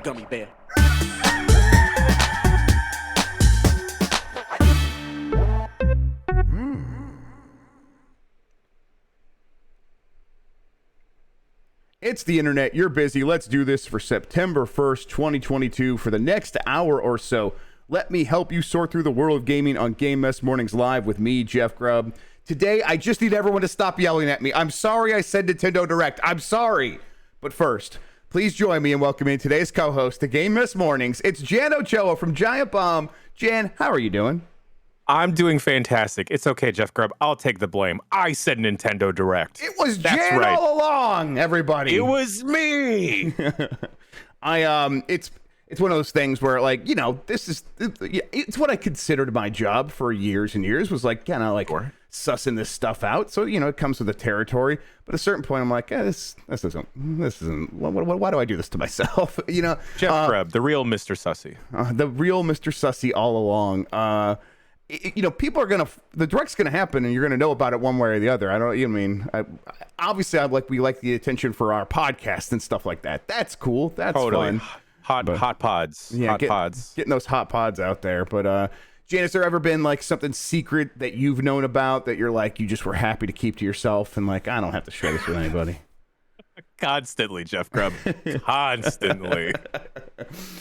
gummy bear. It's the internet. You're busy. Let's do this for September 1st, 2022. For the next hour or so, let me help you sort through the world of gaming on Game Mess Mornings Live with me, Jeff Grubb. Today, I just need everyone to stop yelling at me. I'm sorry I said Nintendo Direct. I'm sorry. But first, please join me in welcoming today's co-host to Game Mess Mornings. It's Jan Ochoa from Giant Bomb. Jan, how are you doing? I'm doing fantastic. It's okay, Jeff Grubb. I'll take the blame. I said Nintendo Direct. It was That's Jan right. all along, everybody. It was me. It's one of those things where, like, you know, it's what I considered my job for years and years, was like, kind of like sussing this stuff out. So, you know, it comes with the territory. But at a certain point, I'm like, this isn't. Why do I do this to myself? You know, Jeff Grubb, the real Mr. Sussy. The real Mr. Sussy all along. You know, people are the direct's gonna happen, and you're gonna know about it one way or the other. Obviously, we like the attention for our podcast and stuff like that. That's cool. That's totally fun. Hot pods. Yeah, pods. Getting those hot pods out there. But Jan, has there ever been like something secret that you've known about that you're like, you just were happy to keep to yourself and like, I don't have to share this with anybody? Constantly, Jeff Grubb. Constantly.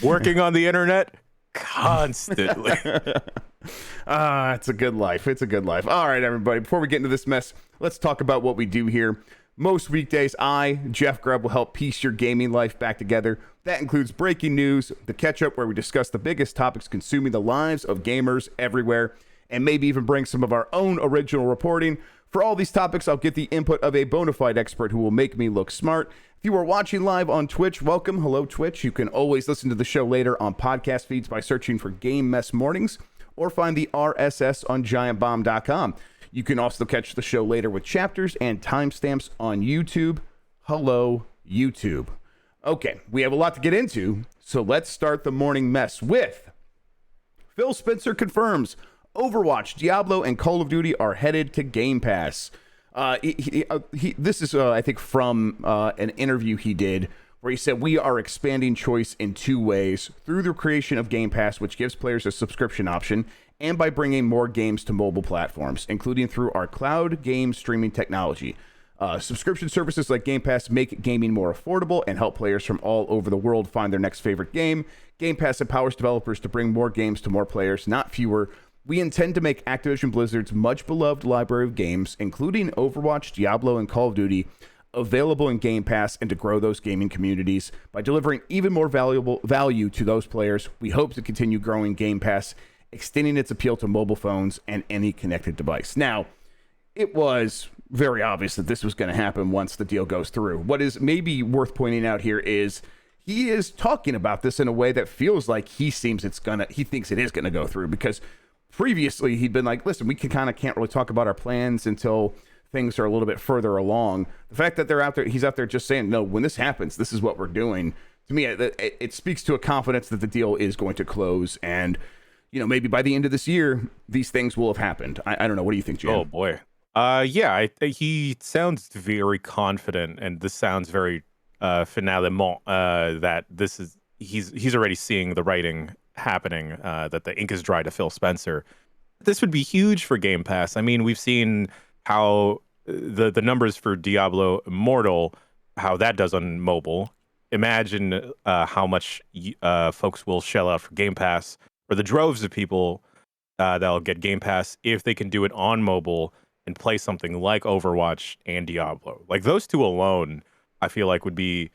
Working on the internet. Constantly. It's a good life. It's a good life. All right, everybody, before we get into this mess, let's talk about what we do here. Most weekdays, I, Jeff Grubb, will help piece your gaming life back together. That includes breaking news, the catch-up where we discuss the biggest topics consuming the lives of gamers everywhere, and maybe even bring some of our own original reporting. For all these topics, I'll get the input of a bona fide expert who will make me look smart. If you are watching live on Twitch, welcome. Hello, Twitch. You can always listen to the show later on podcast feeds by searching for Game Mess Mornings, or find the RSS on giantbomb.com. You can also catch the show later with chapters and timestamps on YouTube. Hello, YouTube. Okay, we have a lot to get into, so let's start the morning mess with Phil Spencer confirms Overwatch, Diablo, and Call of Duty are headed to Game Pass. This is, I think, from an interview he did where he said, we are expanding choice in two ways: through the creation of Game Pass, which gives players a subscription option, and by bringing more games to mobile platforms, including through our cloud game streaming technology. Subscription services like Game Pass make gaming more affordable and help players from all over the world find their next favorite game. Game Pass empowers developers to bring more games to more players, not fewer. We intend to make Activision Blizzard's much beloved library of games, including Overwatch, Diablo, and Call of Duty, available in Game Pass, and to grow those gaming communities by delivering even more value to those players. We hope to continue growing Game Pass, extending its appeal to mobile phones and any connected device. Now, it was very obvious that this was going to happen once the deal goes through. What is maybe worth pointing out here is he is talking about this in a way that feels like he thinks it is gonna go through, because previously he'd been like, listen, we can't really talk about our plans until things are a little bit further along. The fact that he's out there just saying, no, when this happens, this is what we're doing. To me, it speaks to a confidence that the deal is going to close, and you know, maybe by the end of this year, these things will have happened. I don't know. What do you think, Jim? Oh boy. He sounds very confident, and this sounds very finalement that he's already seeing the writing happening, that the ink is dry to Phil Spencer. This would be huge for Game Pass. I mean, we've seen how the numbers for Diablo Immortal, how that does on mobile. Imagine how much folks will shell out for Game Pass, or the droves of people that'll get Game Pass if they can do it on mobile and play something like Overwatch and Diablo. Like those two alone, I feel like would be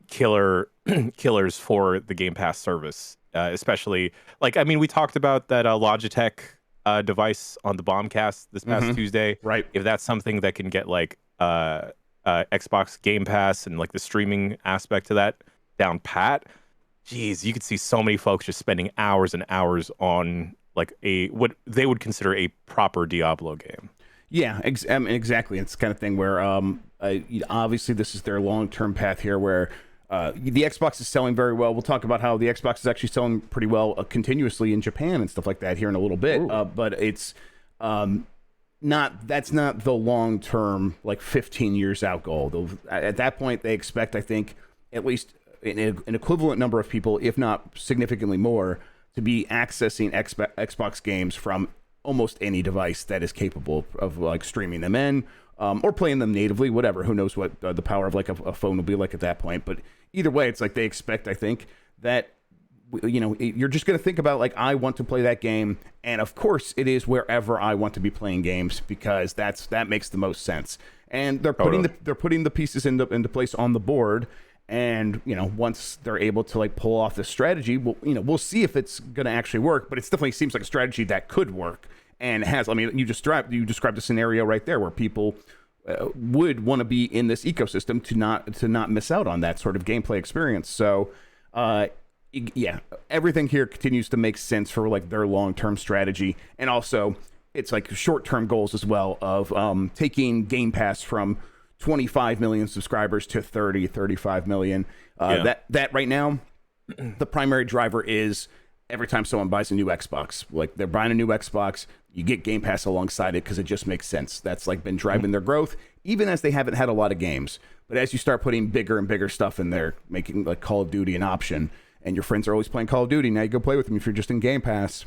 killers for the Game Pass service. Especially, like, I mean, we talked about that Logitech device on the Bombcast this past Tuesday. Right. If that's something that can get like Xbox Game Pass and like the streaming aspect to that down pat, geez, you could see so many folks just spending hours and hours on like what they would consider a proper Diablo game. Yeah, exactly. It's the kind of thing where obviously this is their long-term path here, where the Xbox is selling very well. We'll talk about how the Xbox is actually selling pretty well continuously in Japan and stuff like that here in a little bit. But it's that's not the long-term, like 15 years out goal. At that point, they expect, I think, at least an equivalent number of people, if not significantly more, to be accessing Xbox games from almost any device that is capable of like streaming them in, or playing them natively, whatever. Who knows what the power of like a phone will be like at that point. But either way, it's like they expect, I think, that, you know, you're just going to think about like, I want to play that game. And of course it is wherever I want to be playing games, because that makes the most sense. And they're putting the pieces into place on the board. And, you know, once they're able to like pull off this strategy, we'll see if it's going to actually work. But it definitely seems like a strategy that could work and has. I mean, you described a scenario right there where people would want to be in this ecosystem to not miss out on that sort of gameplay experience. So, yeah, everything here continues to make sense for like their long-term strategy, and also it's like short-term goals as well of taking Game Pass from 25 million subscribers to 35 million. That right now, the primary driver is every time someone buys a new Xbox, like they're buying a new Xbox, you get Game Pass alongside it because it just makes sense. That's like been driving their growth, even as they haven't had a lot of games. But as you start putting bigger and bigger stuff in there, making like Call of Duty an option, and your friends are always playing Call of Duty, now you go play with them if you're just in Game Pass.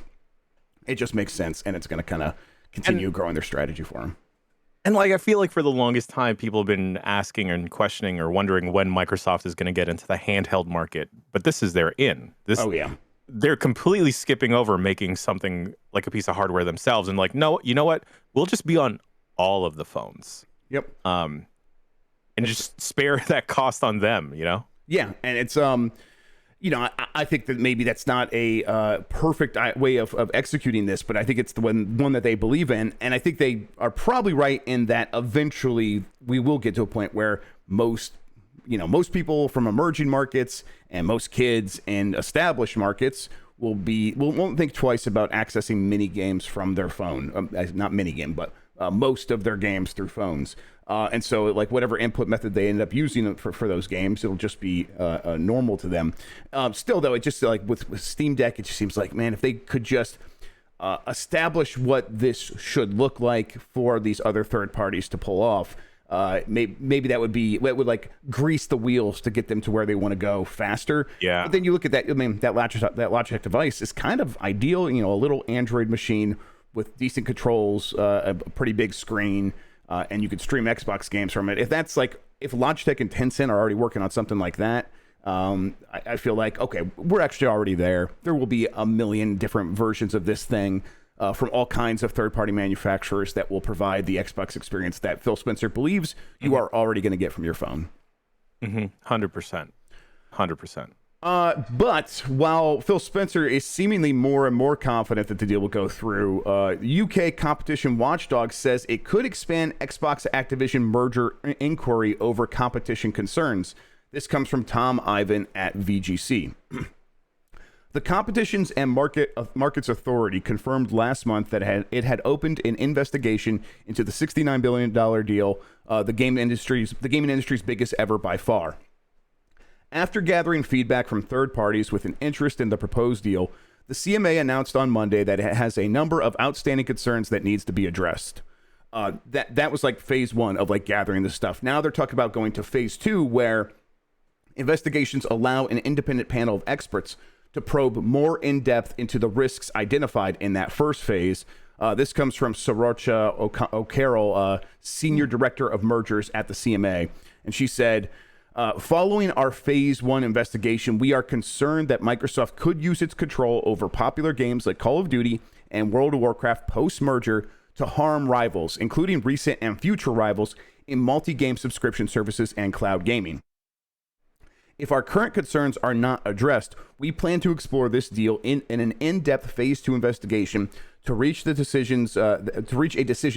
It just makes sense, and it's going to kind of continue growing their strategy for them. And like, I feel like for the longest time, people have been asking and questioning or wondering when Microsoft is going to get into the handheld market. But this is their in. They're completely skipping over making something like a piece of hardware themselves. And like, no, you know what? We'll just be on all of the phones. Yep. And just spare that cost on them, you know? Yeah. And it's, you know, I think that maybe that's not a perfect way of executing this, but I think it's the one that they believe in. And I think they are probably right in that eventually we will get to a point where most people from emerging markets and most kids in established markets won't think twice about accessing mini games from their phone. Not mini game, but most of their games through phones. And so like whatever input method they end up using for those games, it'll just be normal to them. Still though, it just like with Steam Deck, it just seems like, man, if they could just establish what this should look like for these other third parties to pull off, maybe that would like grease the wheels to get them to where they want to go faster. Yeah. But then you look at that, I mean, that Logitech device is kind of ideal, you know, a little Android machine with decent controls, a pretty big screen, and you could stream Xbox games from it. If Logitech and Tencent are already working on something like that, I feel like, okay, we're actually already there. There will be a million different versions of this thing from all kinds of third-party manufacturers that will provide the Xbox experience that Phil Spencer believes you are already going to get from your phone. 100%. But while Phil Spencer is seemingly more and more confident that the deal will go through, UK competition watchdog says it could expand Xbox Activision merger inquiry over competition concerns. This comes from Tom Ivan at VGC. The Competitions and Markets Authority confirmed last month that it had opened an investigation into the $69 billion deal, the gaming industry's biggest ever by far. After gathering feedback from third parties with an interest in the proposed deal, the CMA announced on Monday that it has a number of outstanding concerns that needs to be addressed. That was like phase one of like gathering this stuff. Now they're talking about going to phase two, where investigations allow an independent panel of experts to probe more in depth into the risks identified in that first phase. This comes from Sarocha O'Carroll, Senior Director of Mergers at the CMA. And she said, following our phase one investigation, we are concerned that Microsoft could use its control over popular games like Call of Duty and World of Warcraft post-merger to harm rivals, including recent and future rivals in multi-game subscription services and cloud gaming. If our current concerns are not addressed, we plan to explore this deal in an in-depth phase two investigation to reach a decision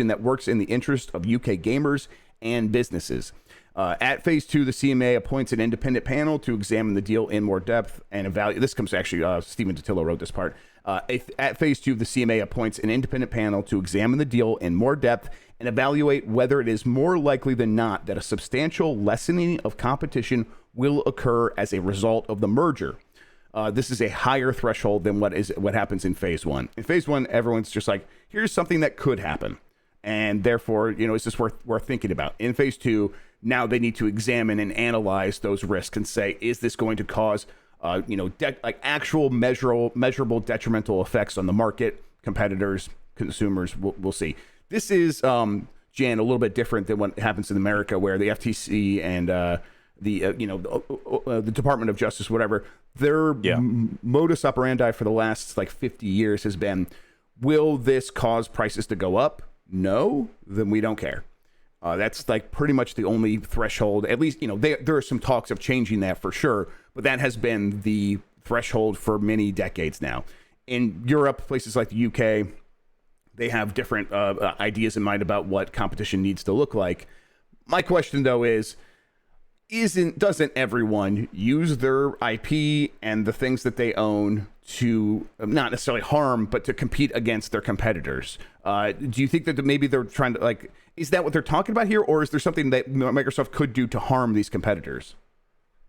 that works in the interest of UK gamers and businesses. At phase two, the CMA appoints an independent panel to examine the deal in more depth and evaluate. This comes actually, Stephen Totillo wrote this part. At phase two, the CMA appoints an independent panel to examine the deal in more depth and evaluate whether it is more likely than not that a substantial lessening of competition will occur as a result of the merger. This is a higher threshold than what happens in phase one. In phase one, everyone's just like, here's something that could happen, and therefore, you know, it's just worth thinking about. In phase two, Now they need to examine and analyze those risks and say, is this going to cause, like actual measurable detrimental effects on the market, competitors, consumers? We'll see. This is, Jan, a little bit different than what happens in America, where the FTC and the Department of Justice, whatever, their modus operandi for the last like 50 years has been, will this cause prices to go up? No, then we don't care. That's like pretty much the only threshold. At least, there are some talks of changing that for sure, but that has been the threshold for many decades now. In Europe, places like the UK, they have different ideas in mind about what competition needs to look like. My question, though, doesn't everyone use their IP and the things that they own to not necessarily harm, but to compete against their competitors? Do you think that maybe they're trying to, is that what they're talking about here? Or is there something that Microsoft could do to harm these competitors?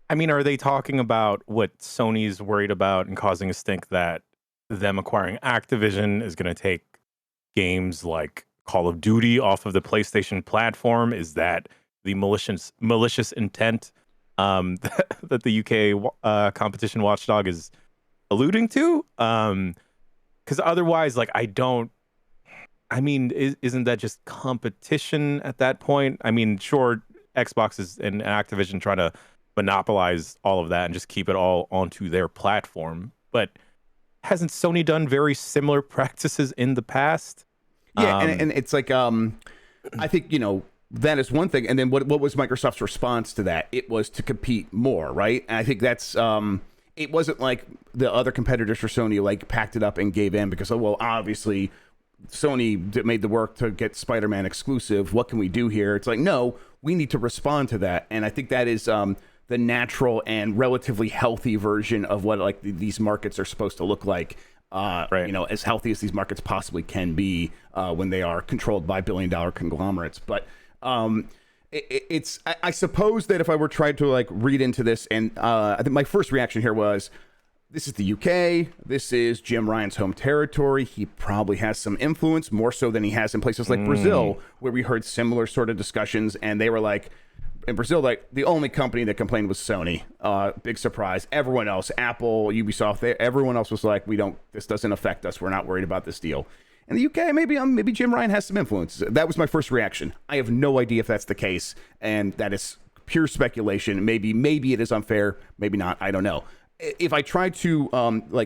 I mean, are they talking about what Sony's worried about and causing us to think that them acquiring Activision is going to take games like Call of Duty off of the PlayStation platform? Is that the malicious intent that the UK competition watchdog is alluding to? Because otherwise, isn't that just competition at that point? I mean, sure, Xbox and Activision trying to monopolize all of that and just keep it all onto their platform, but hasn't Sony done very similar practices in the past? Yeah, and it's like, I think, that is one thing. And then what was Microsoft's response to that? It was to compete more, right? And I think that's, it wasn't like the other competitors for Sony packed it up and gave in because, obviously Sony made the work to get Spider-Man exclusive. What can we do here? It's like, no, we need to respond to that. And I think that is the natural and relatively healthy version of what these markets are supposed to look like. Right. As healthy as these markets possibly can be when they are controlled by billion-dollar conglomerates. But I suppose that if I were trying to read into this, and I think my first reaction here was, this is the UK. This is Jim Ryan's home territory. He probably has some influence, more so than he has in places like Brazil, where we heard similar sort of discussions, and they were like, in Brazil, the only company that complained was Sony. Big surprise. Everyone else, Apple, Ubisoft, everyone else was like, this doesn't affect us. We're not worried about this deal. In the UK, maybe Jim Ryan has some influence. That was my first reaction. I have no idea if that's the case, and that is pure speculation. Maybe it is unfair. Maybe not. I don't know. If I try to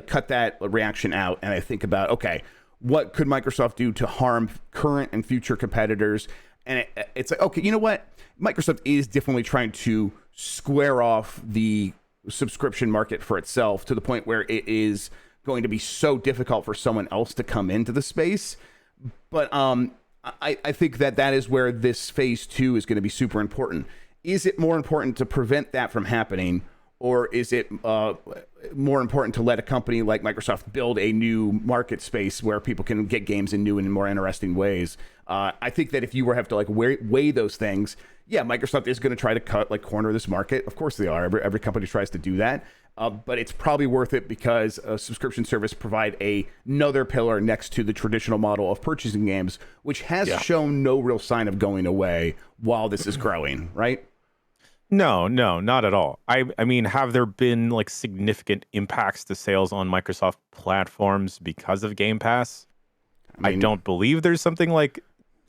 cut that reaction out and I think about, okay, what could Microsoft do to harm current and future competitors? And it's like, okay, you know what? Microsoft is definitely trying to square off the subscription market for itself to the point where it is going to be so difficult for someone else to come into the space. But I think that is where this phase 2 is going to be super important. Is it more important to prevent that from happening, or is it more important to let a company like Microsoft build a new market space where people can get games in new and more interesting ways? I think that if you have to weigh those things, yeah, Microsoft is going to try to corner this market. Of course they are. Every company tries to do that. But it's probably worth it because a subscription service provide another pillar next to the traditional model of purchasing games, which has shown no real sign of going away while this is growing, right? No, not at all. I mean, have there been significant impacts to sales on Microsoft platforms because of Game Pass? I don't believe there's something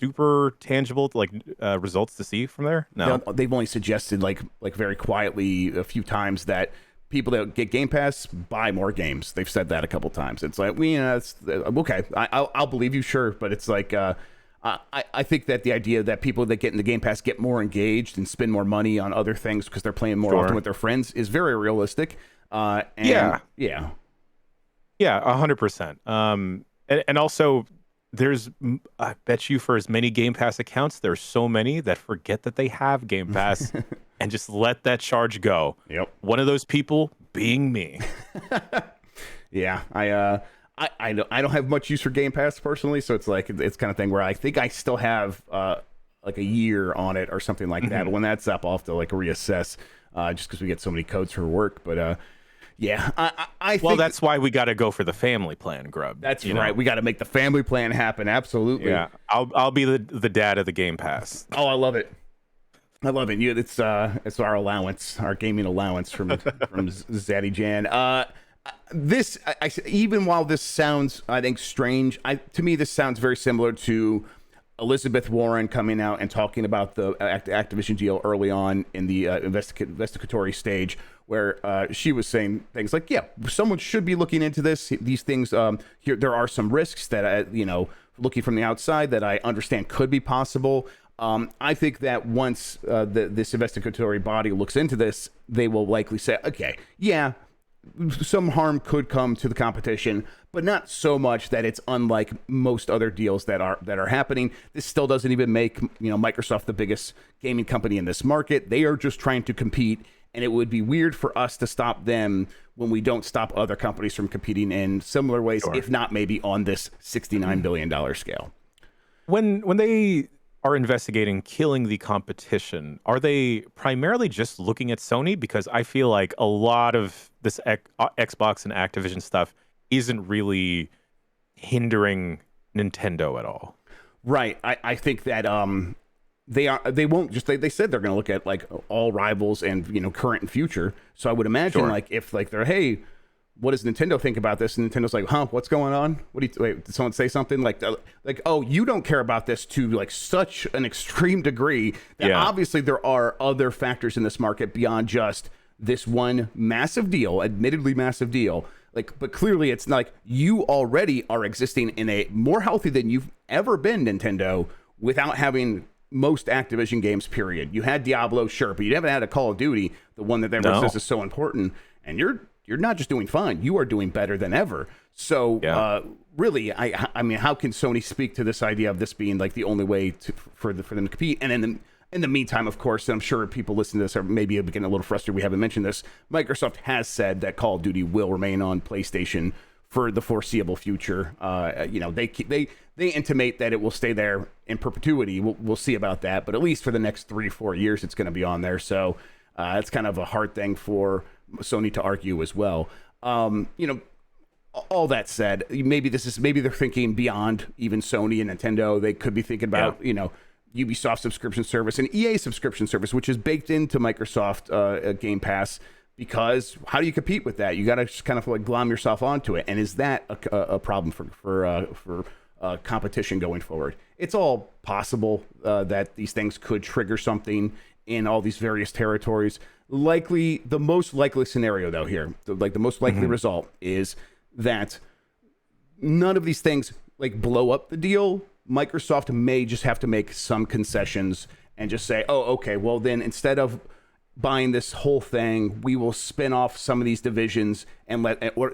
super tangible results to see from there. No, they've only suggested very quietly a few times that people that get Game Pass buy more games. They've said that a couple times. It's like, it's okay. I'll believe you, sure, but it's like I think that the idea that people that get into Game Pass get more engaged and spend more money on other things because they're playing more often with their friends is very realistic. Yeah, 100%. And also, I bet you for as many Game Pass accounts, there's so many that forget that they have Game Pass and just let that charge go. Yep. One of those people being me. Yeah, I don't have much use for Game Pass personally, so it's kind of thing where I think I still have a year on it or something like that. But when that's up, I'll have to reassess just because we get so many codes for work. But yeah, I think that's why we got to go for the family plan, Grubb. That's right. We got to make the family plan happen. Absolutely. Yeah, I'll be the dad of the Game Pass. Oh, I love it. I love it. It's our allowance, our gaming allowance from Zaddy Jan. Even while this sounds, I think, strange, to me this sounds very similar to Elizabeth Warren coming out and talking about the Activision deal early on in the investigatory stage, where she was saying things like, "Yeah, someone should be looking into this. These things, here there are some risks that looking from the outside that I understand could be possible." I think that once this investigatory body looks into this, they will likely say, "Okay, yeah, some harm could come to the competition, but not so much that it's unlike most other deals that are happening." This still doesn't even make Microsoft the biggest gaming company in this market. They are just trying to compete, and it would be weird for us to stop them when we don't stop other companies from competing in similar ways, if not maybe on this $69 billion scale. When they are investigating killing the competition, are they primarily just looking at Sony? Because I feel like a lot of this Xbox and Activision stuff isn't really hindering Nintendo at all. Right. I think that they won't just they said they're going to look at like all rivals and current and future. So I would imagine like if like they're, hey, what does Nintendo think about this? And Nintendo's like, huh, what's going on? Wait, did someone say something like, oh, you don't care about this to like such an extreme degree that obviously there are other factors in this market beyond just this one massive deal, admittedly massive deal. Like, but clearly it's not like you already are existing in a more healthy than you've ever been, Nintendo, without having most Activision games, period. You had Diablo, sure, but you haven't had a Call of Duty, the one that everyone says is so important, and you're not just doing fine, you are doing better than ever. So really, I mean, how can Sony speak to this idea of this being like the only way for them to compete? And in the meantime, of course, and I'm sure people listening to this are maybe getting a little frustrated we haven't mentioned this, Microsoft has said that Call of Duty will remain on PlayStation for the foreseeable future. They intimate that it will stay there in perpetuity. We'll see about that, but at least for the next 3-4 years, it's going to be on there. So it's kind of a hard thing for Sony to argue as well. All that said, maybe they're thinking beyond even Sony and Nintendo. They could be thinking about Ubisoft subscription service and EA subscription service, which is baked into Microsoft Game Pass. Because how do you compete with that? You got to just kind of like glom yourself onto it, and is that a problem for competition going forward? It's all possible that these things could trigger something in all these various territories. Likely, the most likely scenario though here, the most likely result is that none of these things like blow up the deal. Microsoft may just have to make some concessions and just say, oh, okay, well then instead of buying this whole thing, we will spin off some of these divisions and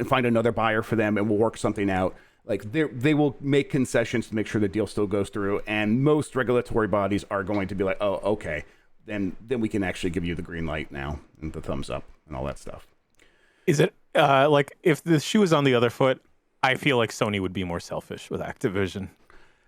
find another buyer for them, and we'll work something out. Like they will make concessions to make sure the deal still goes through, and most regulatory bodies are going to be like, oh, okay, then we can actually give you the green light now and the thumbs up and all that stuff. Is it like if the shoe is on the other foot, I feel like Sony would be more selfish with Activision.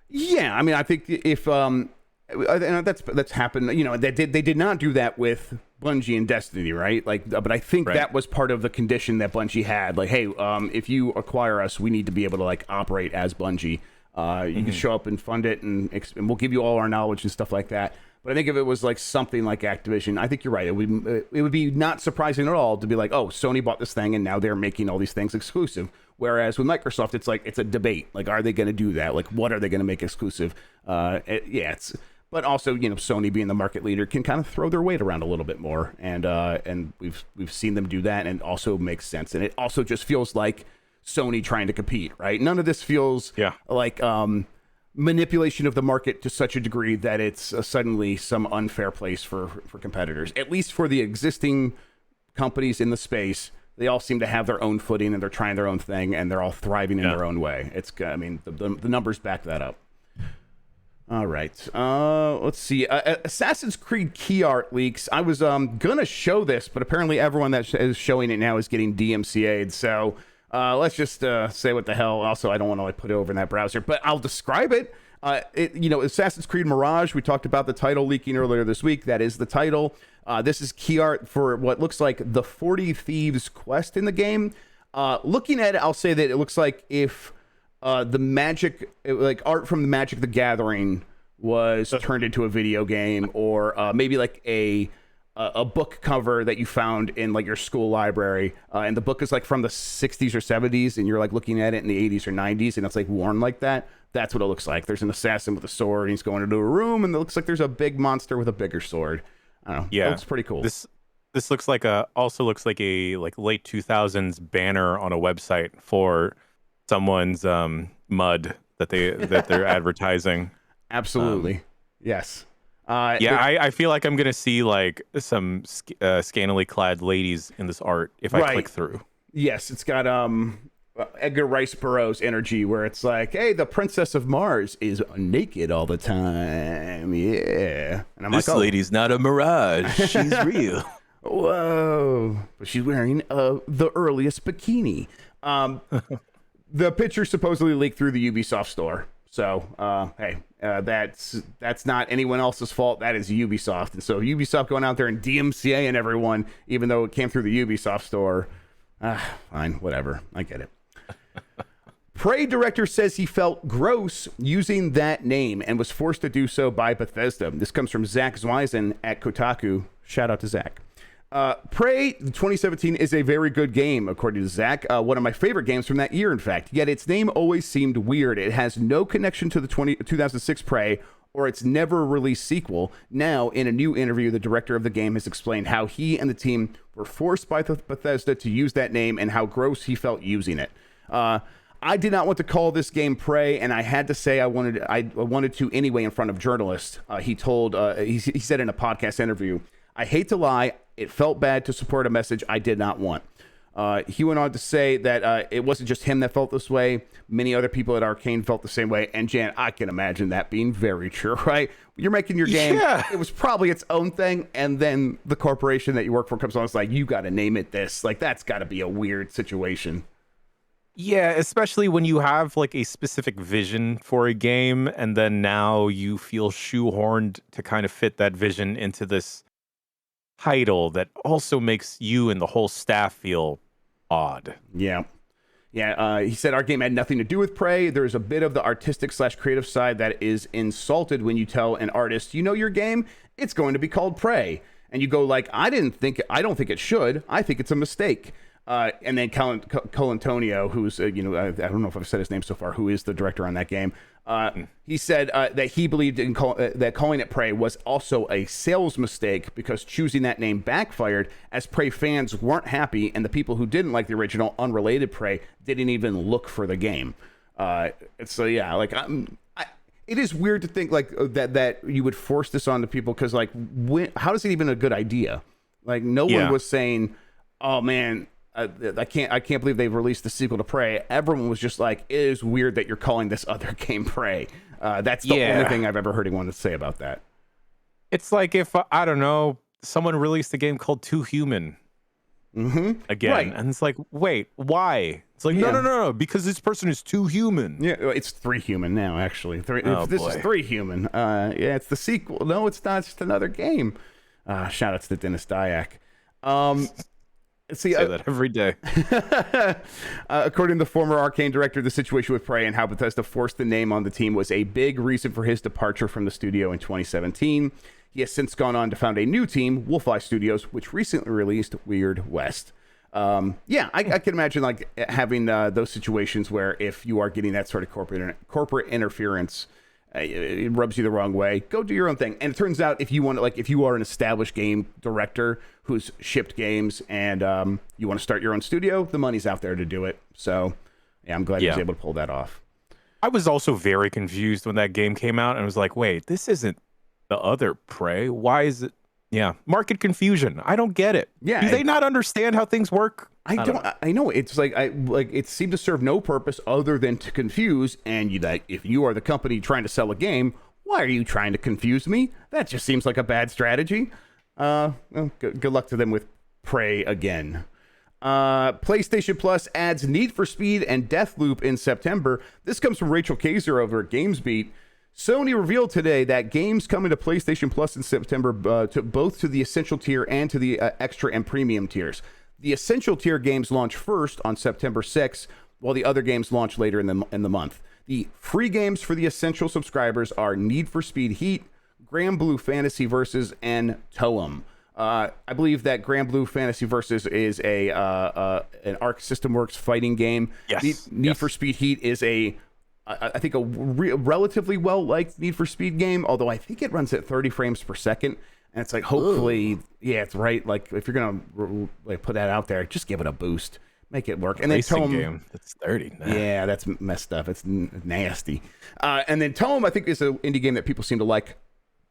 Yeah, I mean, I think if that's happened. They did not do that with Bungie and Destiny, right? Like, but I think that was part of the condition that Bungie had. Like, hey, if you acquire us, we need to be able to like operate as Bungie. You can show up and fund it, and we'll give you all our knowledge and stuff like that. But I think if it was like something like Activision, I think you're right. It would be not surprising at all to be like, oh, Sony bought this thing and now they're making all these things exclusive. Whereas with Microsoft, it's like it's a debate. Like, are they going to do that? Like, what are they going to make exclusive? But also, Sony being the market leader can kind of throw their weight around a little bit more, and we've seen them do that, and it also makes sense. And it also just feels like Sony trying to compete, right? None of this feels like manipulation of the market to such a degree that it's suddenly some unfair place for competitors. At least for the existing companies in the space, they all seem to have their own footing, and they're trying their own thing, and they're all thriving in their own way. The numbers back that up. All right. Let's see. Assassin's Creed key art leaks. I was gonna show this, but apparently everyone that is showing it now is getting DMCA'd. So let's just say what the hell. Also, I don't want to put it over in that browser, but I'll describe it. Assassin's Creed Mirage. We talked about the title leaking earlier this week. That is the title. This is key art for what looks like the 40 Thieves quest in the game. Looking at it, I'll say that it looks like if the magic, like art from the Magic the Gathering, was turned into a video game, or maybe like a book cover that you found in like your school library, and the book is like from the 60s or 70s, and you're like looking at it in the 80s or 90s, and it's like worn like that. That's what it looks like. There's an assassin with a sword, and he's going into a room, and it looks like there's a big monster with a bigger sword. I don't know. Yeah, it looks pretty cool. This looks like a late 2000s banner on a website for someone's mud that they're advertising. Absolutely. Yes. I feel like I'm gonna see like some scantily clad ladies in this art if I click through. Yes, it's got Edgar Rice Burroughs energy, where it's like, hey, the Princess of Mars is naked all the time. Yeah, and I'm this like, lady's not a mirage; she's real. Whoa, but she's wearing the earliest bikini. The picture supposedly leaked through the Ubisoft store. So, hey, that's not anyone else's fault. That is Ubisoft. And so Ubisoft going out there and DMCAing everyone, even though it came through the Ubisoft store. Fine, whatever. I get it. Prey director says he felt gross using that name and was forced to do so by Bethesda. This comes from Zach Zweisen at Kotaku. Shout out to Zach. Prey 2017 is a very good game, according to Zach. One of my favorite games from that year, in fact. Yet its name always seemed weird. It has no connection to the 2006 Prey or its never-released sequel. Now, in a new interview, the director of the game has explained how he and the team were forced by Bethesda to use that name and how gross he felt using it. I did not want to call this game Prey, and I had to say I wanted to anyway in front of journalists. He said in a podcast interview, "I hate to lie, it felt bad to support a message I did not want." He went on to say that it wasn't just him that felt this way. Many other people at Arcane felt the same way. And Jan, I can imagine that being very true, right? You're making your game. Yeah. It was probably its own thing. And then the corporation that you work for comes on. It's like, you got to name it this. Like, that's got to be a weird situation. Yeah, especially when you have like a specific vision for a game, and then now you feel shoehorned to kind of fit that vision into this title that also makes you and the whole staff feel odd. Yeah. He said our game had nothing to do with Prey. There's a bit of the artistic / creative side that is insulted when you tell an artist, you know, your game, it's going to be called Prey. And you go like, I don't think it should. I think it's a mistake. And then Colantonio, who's, I don't know if I've said his name so far, who is the director on that game, he said that he believed that calling it Prey was also a sales mistake because choosing that name backfired, as Prey fans weren't happy, and the people who didn't like the original unrelated Prey didn't even look for the game. So yeah, like it is weird to think like that you would force this on to people, because like how is it even a good idea? Like no one was saying, oh man, I can't believe they've released the sequel to Prey. Everyone was just like, it is weird that you're calling this other game Prey. That's the only thing I've ever heard anyone to say about that. It's like if, I don't know, someone released a game called Too Human again. Right. And it's like, wait, why? It's like, no, because this person is too human. Yeah, it's 3 Human now, actually. This is 3 Human. It's the sequel. No, it's not. It's just another game. Shout out to Dennis Dyack. Say that every day. According to the former Arcane director, the situation with Prey and how Bethesda forced the name on the team was a big reason for his departure from the studio in 2017. He has since gone on to found a new team, Wolfeye Studios, which recently released Weird West. I can imagine like having those situations where if you are getting that sort of corporate interference, it rubs you the wrong way. Go do your own thing. And it turns out if you are an established game director who's shipped games and you want to start your own studio, the money's out there to do it. So yeah, I'm glad he was able to pull that off. I was also very confused when that game came out and was like, wait, this isn't the other Prey. Why is it? Yeah, market confusion. I don't get it. Yeah, do they not understand how things work? I don't. I know it's like it seemed to serve no purpose other than to confuse. And if you are the company trying to sell a game, why are you trying to confuse me? That just seems like a bad strategy. Good luck to them with Prey again. PlayStation Plus adds Need for Speed and Deathloop in September. This comes from Rachel Kaiser over at GamesBeat. Sony revealed today that games coming to PlayStation Plus in September to both to the Essential tier and to the Extra and Premium tiers. The Essential tier games launch first on September 6th, while the other games launch later in the month. The free games for the essential subscribers are Need for Speed Heat, Grand Blue Fantasy Versus, and Toem. I believe that Grand Blue Fantasy Versus is an Arc System Works fighting game. Yes. Need for Speed Heat is I think a relatively well-liked Need for Speed game, although I think it runs at 30 frames per second. And it's like, hopefully, yeah, it's right. Like, if you're going to put that out there, just give it a boost. Make it work. And then Toem game that's 30. Nah. Yeah, that's messed up. It's nasty. And then Toem, I think, is an indie game that people seem to like.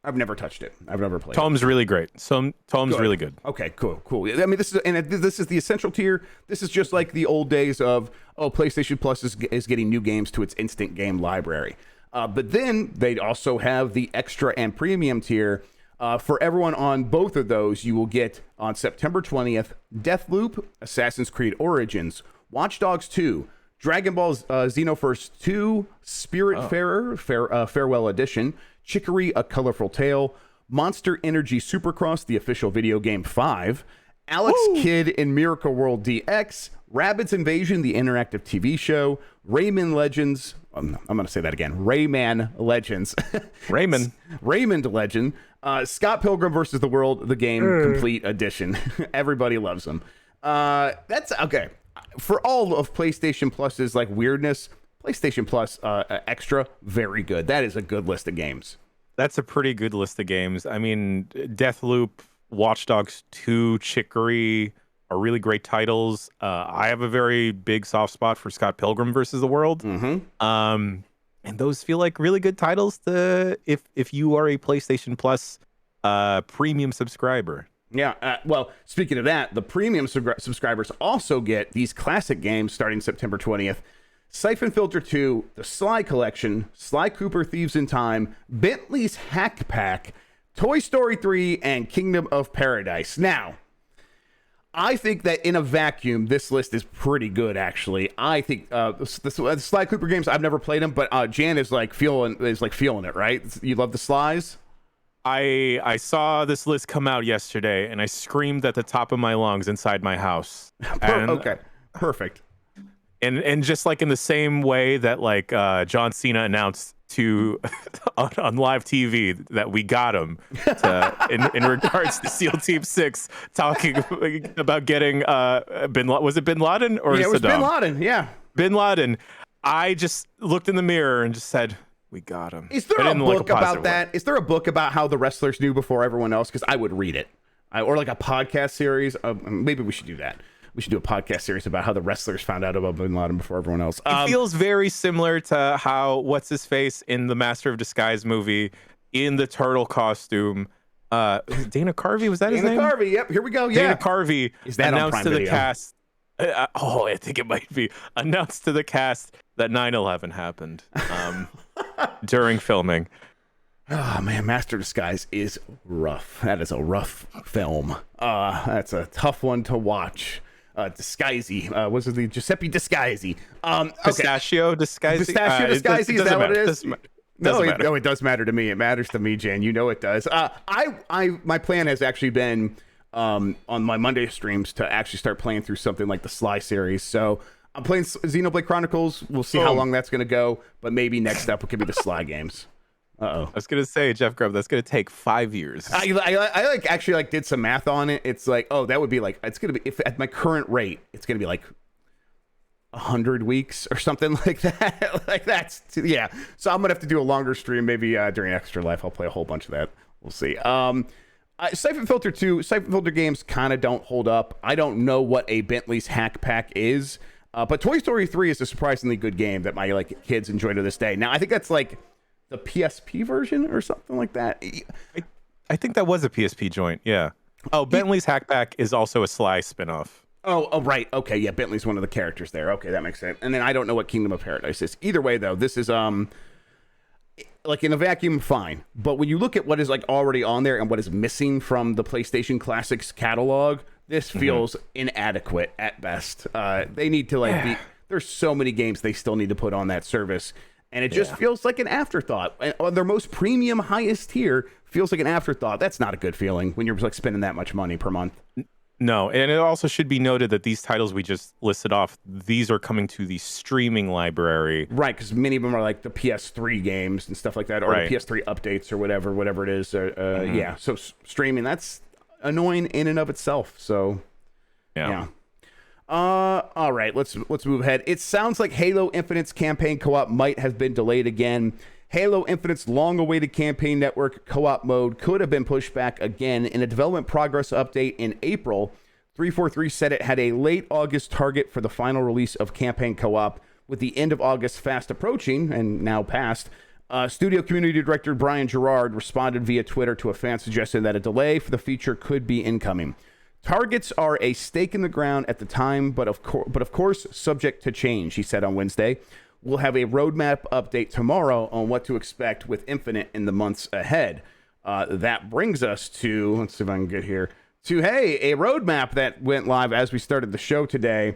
I've never touched it. I've never played Toem's really great. Toem's really good. Okay, cool. I mean, this is the essential tier. This is just like the old days of, PlayStation Plus is getting new games to its instant game library. But then they also have the extra and premium tier. For everyone on both of those, you will get on September 20th, Deathloop, Assassin's Creed Origins, Watch Dogs 2, Dragon Ball Xenoverse 2, Spiritfarer, Farewell Edition, Chicory, A Colorful Tale, Monster Energy Supercross, the official video game 5, Alex Kidd in Miracle World DX, Rabbids Invasion, the interactive TV show, Rayman Legends. I'm going to say that again. Rayman Legends. Raymond Legend. Scott Pilgrim versus the World, the game complete edition. Everybody loves them. That's okay. For all of PlayStation Plus's like weirdness, PlayStation Plus Extra, very good. That is a good list of games. That's a pretty good list of games. I mean, Deathloop, Watch Dogs 2, Chicory are really great titles. I have a very big soft spot for Scott Pilgrim versus the World. And those feel like really good titles to if you are a PlayStation Plus premium subscriber. Yeah, well, speaking of that, the premium subscribers also get these classic games starting September 20th. Siphon Filter 2, The Sly Collection, Sly Cooper Thieves in Time, Bentley's Hack Pack, Toy Story 3, and Kingdom of Paradise. Now, I think that in a vacuum, this list is pretty good, actually. I think the Sly Cooper games, I've never played them, but Jan is feeling it, right? You love the Slys? I saw this list come out yesterday, and I screamed at the top of my lungs inside my house. Okay, perfect. And just like in the same way that like John Cena announced on live TV that we got him in regards to SEAL Team 6 talking about getting was it Bin Laden or yeah, it was Saddam? Bin Laden, yeah. Bin Laden. I just looked in the mirror and just said, we got him. Is there a book about that? Is there a book about how the wrestlers knew before everyone else? Because I would read it. Or like a podcast series. Maybe we should do that. We should do a podcast series about how the wrestlers found out about Bin Laden before everyone else. It feels very similar to how what's-his-face in the Master of Disguise movie in the turtle costume. Dana Carvey, was that his name? Dana Carvey, yep. Here we go. Yeah. Dana Carvey announced to the cast. I think it might be announced to the cast that 9/11 happened during filming. Oh man, Master of Disguise is rough. That is a rough film. That's a tough one to watch. Disguisey. Was it the Giuseppe Disguisey? Pistachio Disguisey? Pistachio Disguisey, is that what it is? No, it does matter to me. It matters to me, Jan. You know it does. My plan has actually been on my Monday streams to actually start playing through something like the Sly series. So I'm playing Xenoblade Chronicles. We'll see how long that's going to go, but maybe next up it could be the Sly games. I was gonna say, Jeff Grubb, that's gonna take 5 years. I actually did some math on it. It's like, that would be like, it's gonna be, if at my current rate, it's gonna be like 100 weeks or something like that. Like that's yeah. So I'm gonna have to do a longer stream. Maybe during Extra Life, I'll play a whole bunch of that. We'll see. Siphon Filter 2, Siphon Filter games kind of don't hold up. I don't know what a Bentley's Hack Pack is, but Toy Story 3 is a surprisingly good game that my kids enjoy to this day. Now I think that's like the PSP version or something like that. I think that was a PSP joint, yeah. Oh, Bentley's Hack Pack is also a Sly spinoff. Oh, right. Okay, yeah, Bentley's one of the characters there. Okay, that makes sense. And then I don't know what Kingdom of Paradise is. Either way, though, this is like in a vacuum, fine. But when you look at what is like already on there and what is missing from the PlayStation Classics catalog, this feels inadequate at best. They need to there's so many games they still need to put on that service. And it just feels like an afterthought. And on their most premium, highest tier, feels like an afterthought. That's not a good feeling when you're like spending that much money per month. No, and it also should be noted that these titles we just listed off, these are coming to the streaming library. Right, because many of them are like the PS3 games and stuff like that, or Right. the PS3 updates or whatever it is. Yeah, so streaming, that's annoying in and of itself. So, yeah. All right, let's move ahead. It sounds like Halo Infinite's campaign co-op might have been delayed again. Halo Infinite's long-awaited campaign network co-op mode could have been pushed back again. In a development progress update in April, 343 said it had a late August target for the final release of campaign co-op, with the end of August fast approaching and now past. Studio community director Brian Gerard responded via Twitter to a fan suggesting that a delay for the feature could be incoming. Targets are a stake in the ground at the time, but of course subject to change, he said on Wednesday. We'll have a roadmap update tomorrow on what to expect with Infinite in the months ahead. That brings us to, let's see if I can get here, to, a roadmap that went live as we started the show today.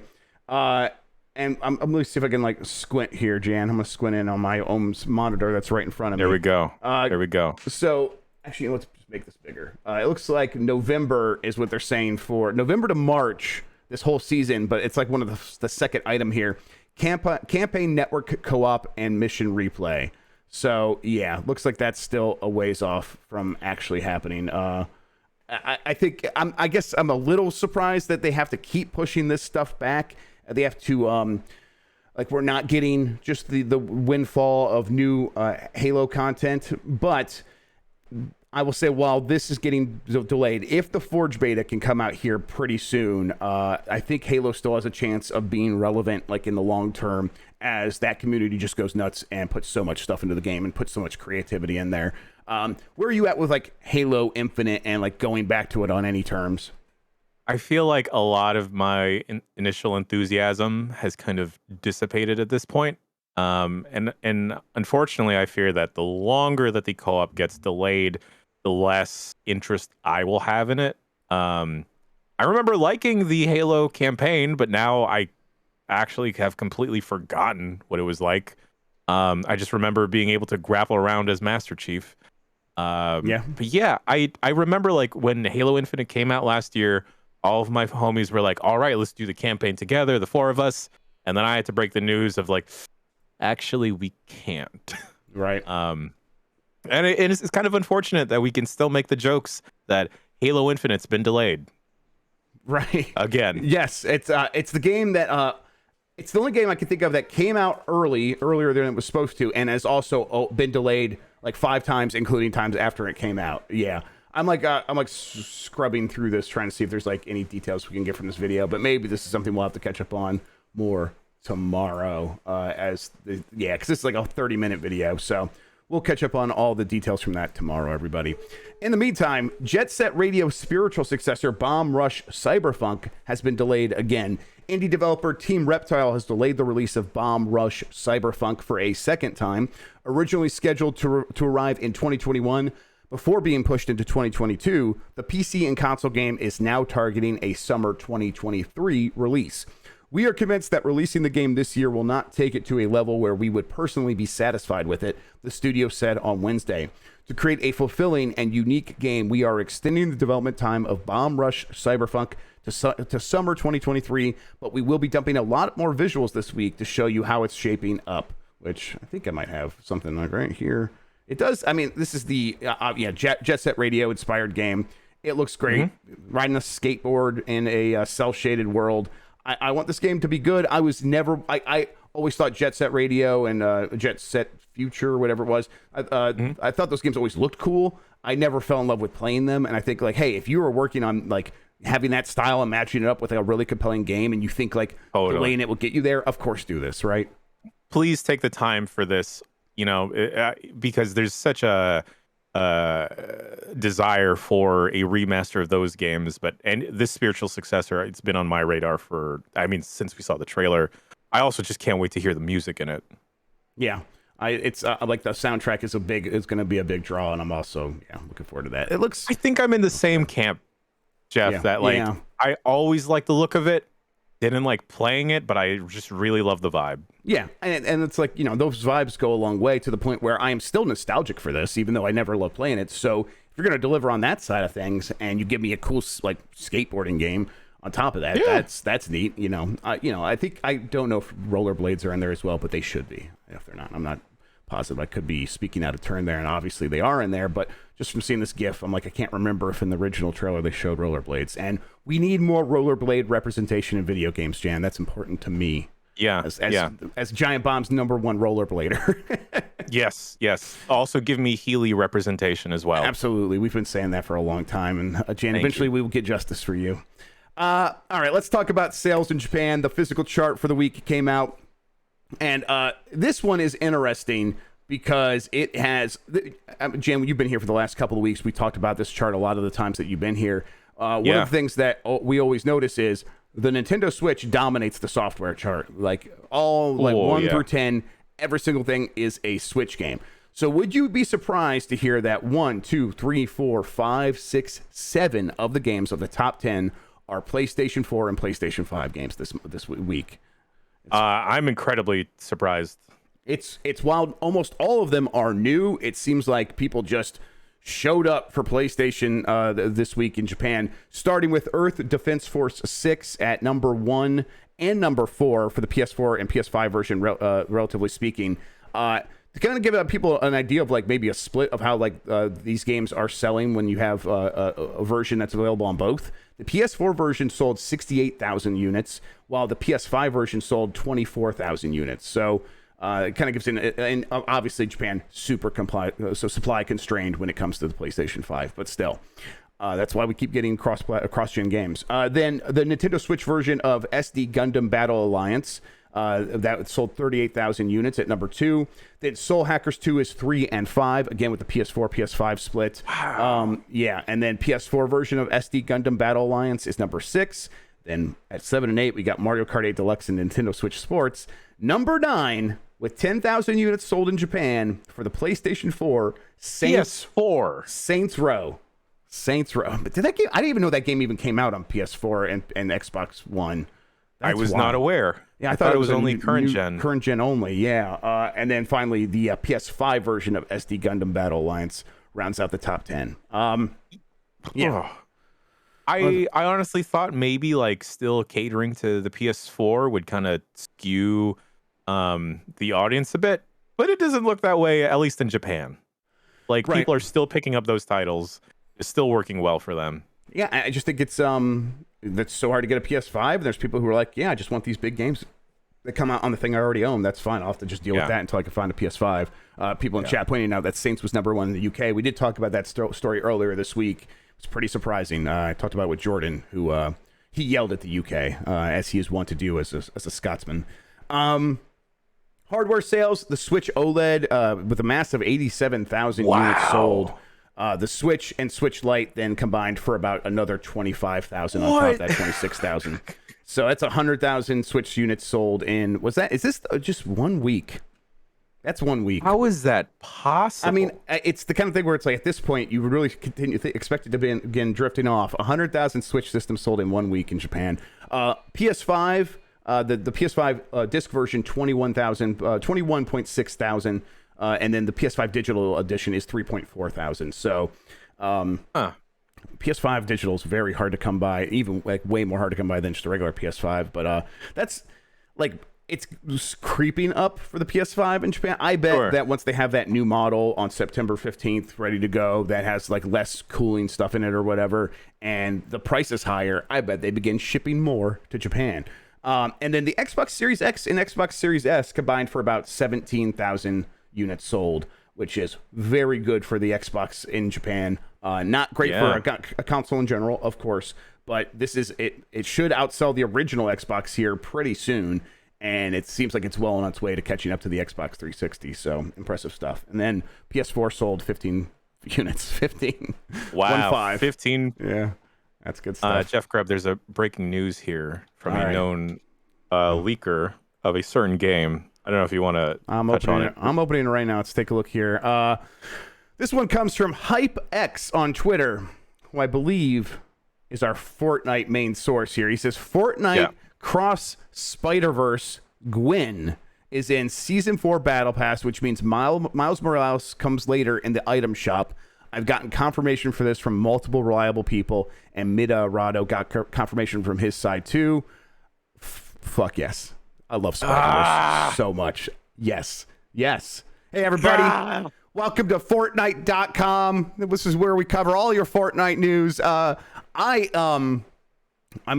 And I'm going to see if I can like squint here, Jan. I'm going to squint in on my own monitor that's right in front of me. There we go. There we go. So actually, let's make this bigger. It looks like November is what they're saying for November to March, this whole season, but it's like one of the second item here. Campaign network co-op and mission replay. So yeah, looks like that's still a ways off from actually happening. I think I guess I'm a little surprised that they have to keep pushing this stuff back. They have to like we're not getting just the windfall of new Halo content, but I will say, while this is getting delayed, if the Forge beta can come out here pretty soon, I think Halo still has a chance of being relevant, like in the long term, as that community just goes nuts and puts so much stuff into the game and puts so much creativity in there. Where are you at with like Halo Infinite and like going back to it on any terms? I feel like a lot of my initial enthusiasm has kind of dissipated at this point. And unfortunately, I fear that the longer that the co-op gets delayed, the less interest I will have in it. I remember liking the Halo campaign, but now I actually have completely forgotten what it was like. I just remember being able to grapple around as Master Chief. But yeah, I remember like when Halo Infinite came out last year, all of my homies were like, all right, let's do the campaign together, the four of us. And then I had to break the news of like, actually, we can't. Right. And it's kind of unfortunate that we can still make the jokes that Halo Infinite's been delayed. Right. Again. Yes, it's the game that it's the only game I can think of that came out earlier than it was supposed to, and has also been delayed like 5 times, including times after it came out. Yeah. I'm like scrubbing through this, trying to see if there's like any details we can get from this video, but maybe this is something we'll have to catch up on more tomorrow. Because this is like a 30-minute video, so we'll catch up on all the details from that tomorrow, everybody. In the meantime, Jet Set Radio's spiritual successor, Bomb Rush Cyberfunk, has been delayed again. Indie developer Team Reptile has delayed the release of Bomb Rush Cyberfunk for a second time. Originally scheduled to arrive in 2021, before being pushed into 2022, the PC and console game is now targeting a summer 2023 release. We are convinced that releasing the game this year will not take it to a level where we would personally be satisfied with it, the studio said on Wednesday. To create a fulfilling and unique game, we are extending the development time of Bomb Rush Cyberfunk to summer 2023, but we will be dumping a lot more visuals this week to show you how it's shaping up, which I think I might have something like right here. It does. I mean, this is the Jet Set Radio inspired game. It looks great. Riding a skateboard in a cel-shaded world. I want this game to be good. I always thought Jet Set Radio and Jet Set Future, whatever it was. I thought those games always looked cool. I never fell in love with playing them. And I think like, hey, if you were working on like having that style and matching it up with a really compelling game, and you think like delaying it will get you there, of course do this, right? Please take the time for this. You know, because there's such a desire for a remaster of those games, and this spiritual successor, it's been on my radar since we saw the trailer. I also just can't wait to hear the music in it. Yeah, it's like the soundtrack is going to be a big draw, and I'm also looking forward to that. It looks. I think I'm in the same camp, Jeff. I always like the look of it. Didn't like playing it, but I just really love the vibe. Yeah, and it's like, those vibes go a long way to the point where I am still nostalgic for this, even though I never loved playing it. So if you're going to deliver on that side of things, and you give me a cool like skateboarding game on top of that, that's neat. I don't know if rollerblades are in there as well, but they should be. If they're not, I'm not positive. I could be speaking out of turn there, and obviously they are in there. But just from seeing this GIF, I'm like, I can't remember if in the original trailer they showed rollerblades. And we need more rollerblade representation in video games, Jan. That's important to me. Yeah, as Giant Bomb's #1 rollerblader. Yes. Also give me Healy representation as well. Absolutely. We've been saying that for a long time. And Jan, eventually we will get justice for you. All right, let's talk about sales in Japan. The physical chart for the week came out. And this one is interesting because it has... Jan, you've been here for the last couple of weeks. We talked about this chart a lot of the times that you've been here. One of the things that we always notice is the Nintendo Switch dominates the software chart. Like 1 through 10, every single thing is a Switch game. So would you be surprised to hear that 1, 2, 3, 4, 5, 6, 7 of the games of the top 10 are PlayStation 4 and PlayStation 5 games this week? I'm incredibly surprised. It's wild. Almost all of them are new. It seems like people just showed up for PlayStation this week in Japan, starting with Earth Defense Force 6 at #1 and #4 for the PS4 and PS5 version, relatively speaking. To kind of give people an idea of like maybe a split of how like these games are selling when you have a version that's available on both. The PS4 version sold 68,000 units, while the PS5 version sold 24,000 units. So it kind of gives and obviously Japan super supply constrained when it comes to the PlayStation 5, but still. That's why we keep getting cross-gen games. Then the Nintendo Switch version of SD Gundam Battle Alliance, that sold 38,000 units at #2. Then Soul Hackers 2 is 3 and 5, again with the PS4, PS5 split. Wow. And then PS4 version of SD Gundam Battle Alliance is #6. Then at 7 and 8, we got Mario Kart 8 Deluxe and Nintendo Switch Sports. #9, with 10,000 units sold in Japan for the PlayStation 4, PS4. Saints Row. But did that game? I didn't even know that game even came out on PS4 and Xbox One. I was not aware. Yeah, I thought it was only current gen. Current gen only, yeah. And then finally, the PS5 version of SD Gundam Battle Alliance rounds out the top 10. Yeah. I honestly thought maybe like still catering to the PS4 would kind of skew the audience a bit, but it doesn't look that way, at least in Japan. Like people are still picking up those titles. It's still working well for them. Yeah, I just think it's that's so hard to get a PS5. There's people who are like, yeah, I just want these big games that come out on the thing I already own. That's fine. I'll have to just deal with that until I can find a PS5. People in chat pointing out that Saints was #1 in the UK. We did talk about that story earlier this week. It was pretty surprising. I talked about it with Jordan, who he yelled at the UK, as he is wont to do as a Scotsman. Hardware sales, the Switch OLED with a massive 87,000 units sold. The Switch and Switch Lite then combined for about another 25,000 on top of that 26,000. So that's 100,000 Switch units sold in. Is this just 1 week? That's 1 week. How is that possible? I mean, it's the kind of thing where it's like at this point you would really expect it to be again drifting off. 100,000 Switch systems sold in 1 week in Japan. PS5, the PS5 disc version 21.6 thousand. And then the PS5 digital edition is 3.4 thousand. So, PS5 digital is very hard to come by, even like way more hard to come by than just a regular PS5. But that's like it's creeping up for the PS5 in Japan. I bet that once they have that new model on September 15th ready to go, that has like less cooling stuff in it or whatever, and the price is higher, I bet they begin shipping more to Japan. And then the Xbox Series X and Xbox Series S combined for about 17,000 units sold, which is very good for the Xbox in Japan. Not great for a console in general, of course, but this is it should outsell the original Xbox here pretty soon, and it seems like it's well on its way to catching up to the Xbox 360. So impressive stuff. And then PS4 sold 15 units. 15. Wow. 15. Yeah, that's good stuff. Jeff Grubb, there's a breaking news here from a known leaker of a certain game. I don't know if you want to touch on it. I'm opening it right now. Let's take a look here. This one comes from HypeX on Twitter, who I believe is our Fortnite main source here. He says, Fortnite Cross Spider-Verse Gwen is in Season 4 Battle Pass, which means Miles Morales comes later in the item shop. I've gotten confirmation for this from multiple reliable people, and Mida Rado got confirmation from his side too. Fuck yes. I love Spider-Verse so much. Yes. Yes. Hey, everybody. Welcome to Fortnite.com. This is where we cover all your Fortnite news. I'm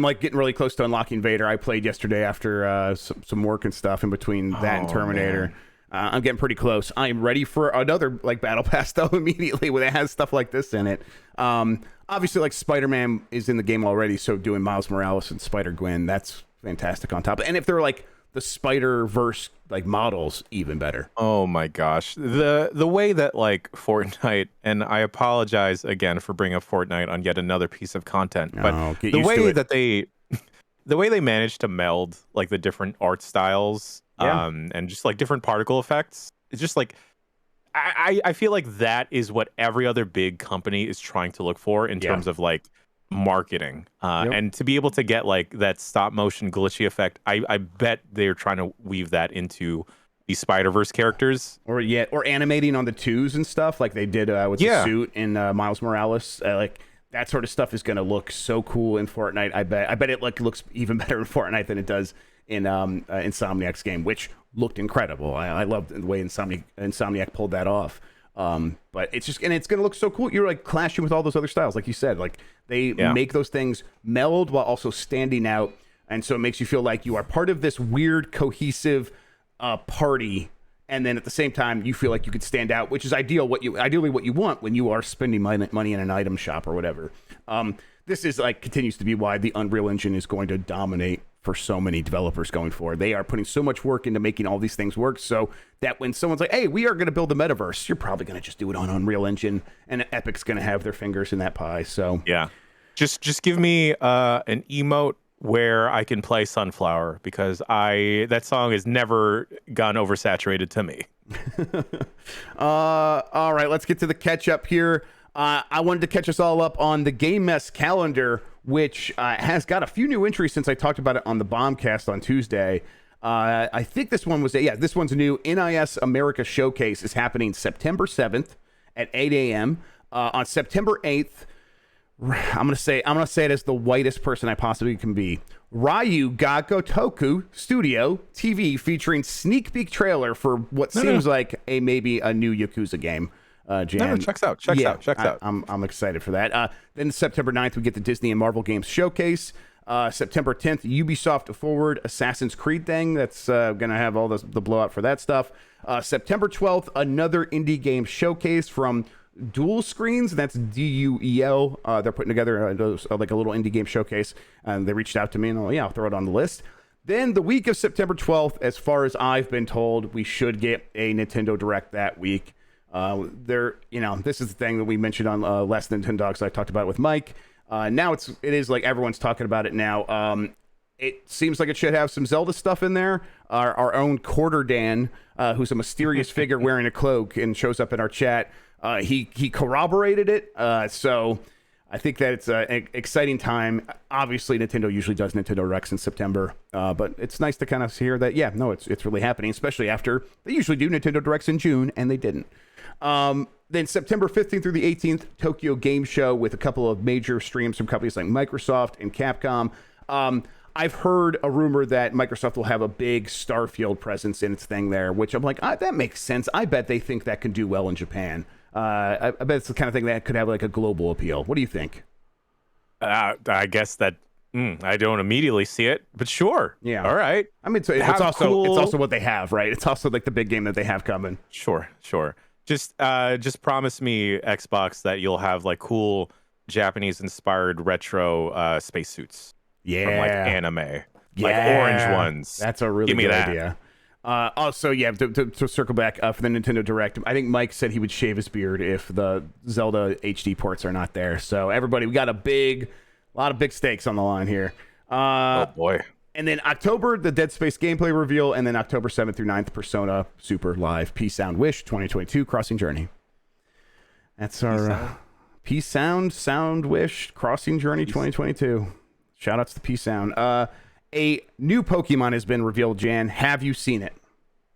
like getting really close to unlocking Vader. I played yesterday after some work and stuff in between that and Terminator. I'm getting pretty close. I am ready for another like battle pass though immediately when it has stuff like this in it. Obviously, like Spider-Man is in the game already, so doing Miles Morales and Spider-Gwen, that's fantastic on top. And if they're like the Spider-Verse like models, even better. Oh my gosh, the way that like Fortnite, and I apologize again for bringing up Fortnite on yet another piece of content, but the way that they managed to meld like the different art styles, and just like different particle effects, it's just like I feel like that is what every other big company is trying to look for in terms of like marketing, and to be able to get like that stop motion glitchy effect, I bet they're trying to weave that into the Spider-Verse characters, or animating on the twos and stuff like they did with the suit in Miles Morales. Like that sort of stuff is going to look so cool in Fortnite. I bet it like looks even better in Fortnite than it does in Insomniac's game, which looked incredible. I loved the way Insomniac pulled that off. But it's just, and it's going to look so cool. You're like clashing with all those other styles. Like you said, like they make those things meld while also standing out. And so it makes you feel like you are part of this weird cohesive party. And then at the same time, you feel like you could stand out, which is ideally what you want when you are spending money in an item shop or whatever. This is like continues to be why the Unreal Engine is going to dominate for so many developers going forward. They are putting so much work into making all these things work, so that when someone's like, hey, we are going to build the metaverse, you're probably going to just do it on Unreal Engine, and Epic's going to have their fingers in that pie. So yeah, just give me an emote where I can play Sunflower, because that song has never gone oversaturated to me. All right, let's get to the catch up here. I wanted to catch us all up on the Game Mess calendar, which has got a few new entries since I talked about it on the Bombcast on Tuesday. I think this one was this one's new. NIS America Showcase is happening September 7th at 8 a.m. On September 8th, I'm gonna say it as the whitest person I possibly can be. Ryu ga Gotoku Studio TV featuring sneak peek trailer for what seems like maybe a new Yakuza game. Jan. Checks out. I'm excited for that. Then September 9th, we get the Disney and Marvel Games Showcase. September 10th, Ubisoft Forward Assassin's Creed thing. That's going to have all the blowout for that stuff. September 12th, another indie game showcase from Dual Screens. That's DUEL. They're putting together like a little indie game showcase. And they reached out to me and I'll throw it on the list. Then the week of September 12th, as far as I've been told, we should get a Nintendo Direct that week. This is the thing that we mentioned on last Nintendo Dogs. I talked about it with Mike. Now it is like everyone's talking about it now. It seems like it should have some Zelda stuff in there. Our own Quarter Dan, who's a mysterious figure wearing a cloak and shows up in our chat. He corroborated it. So I think that it's an exciting time. Obviously, Nintendo usually does Nintendo Directs in September, but it's nice to kind of hear that. Yeah, no, it's really happening, especially after they usually do Nintendo Directs in June and they didn't. Then September 15th through the 18th, Tokyo Game Show with a couple of major streams from companies like Microsoft and Capcom. I've heard a rumor that Microsoft will have a big Starfield presence in its thing there, which I'm like, that makes sense. I bet they think that can do well in Japan. I bet it's the kind of thing that could have like a global appeal. What do you think? I guess that I don't immediately see it, but sure. Yeah. All right. I mean, it's also what they have, right? It's also like the big game that they have coming. Sure. Just promise me, Xbox, that you'll have like cool Japanese-inspired retro spacesuits. Yeah. From like anime. Like orange ones. That's a really good idea. Also, to circle back for the Nintendo Direct, I think Mike said he would shave his beard if the Zelda HD ports are not there. So everybody, we got a lot of big stakes on the line here. Oh boy. And then October, the Dead Space gameplay reveal, and then October 7th through 9th, Persona Super Live, Peace Sound Wish 2022 Crossing Journey. That's our Peace Sound Wish Crossing Journey 2022. Shout outs to Peace Sound. A new Pokemon has been revealed, Jan. Have you seen it?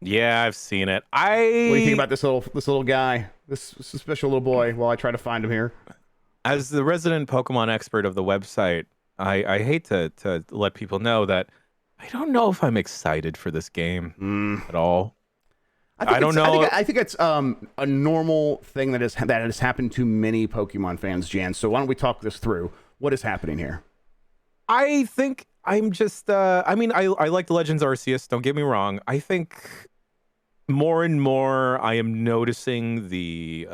Yeah, I've seen it. What do you think about this little guy, this special little boy? While I try to find him here. As the resident Pokemon expert of the website, I hate to let people know that I don't know if I'm excited for this game at all. I don't know. I think it's a normal thing that has happened to many Pokemon fans, Jan. So why don't we talk this through? What is happening here? I think I'm just. I mean, I like the Legends Arceus. Don't get me wrong. I think more and more I am noticing the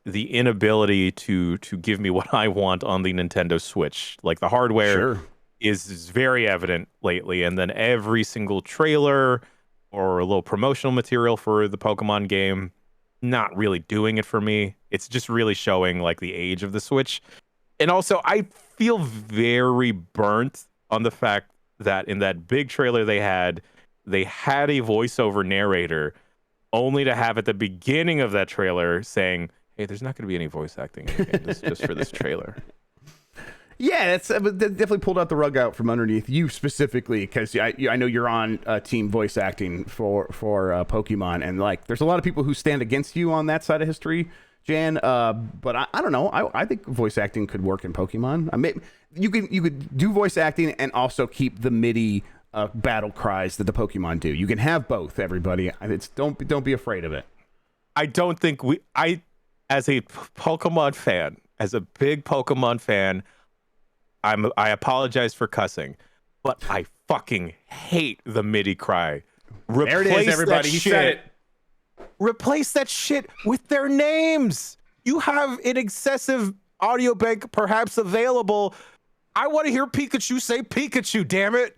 inability to give me what I want on the Nintendo Switch. Like the hardware is very evident lately, and then every single trailer or a little promotional material for the Pokemon game, not really doing it for me. It's just really showing like the age of the Switch. And also, I feel very burnt on the fact that in that big trailer they had a voiceover narrator, only to have at the beginning of that trailer saying, "Hey, there's not going to be any voice acting in the game. This is just for this trailer." Yeah, that definitely pulled out the rug out from underneath you specifically, because I know you're on team voice acting for Pokemon, and like there's a lot of people who stand against you on that side of history, Jan. But I don't know. I think voice acting could work in Pokemon. I mean, you could do voice acting and also keep the MIDI battle cries that the Pokemon do. You can have both. Everybody, don't be afraid of it. I don't think as a Pokemon fan, as a big Pokemon fan, I apologize for cussing, but I fucking hate the MIDI cry. There it is, everybody. He said it. Replace that shit with their names. You have an excessive audio bank perhaps available. I want to hear Pikachu say Pikachu, damn it.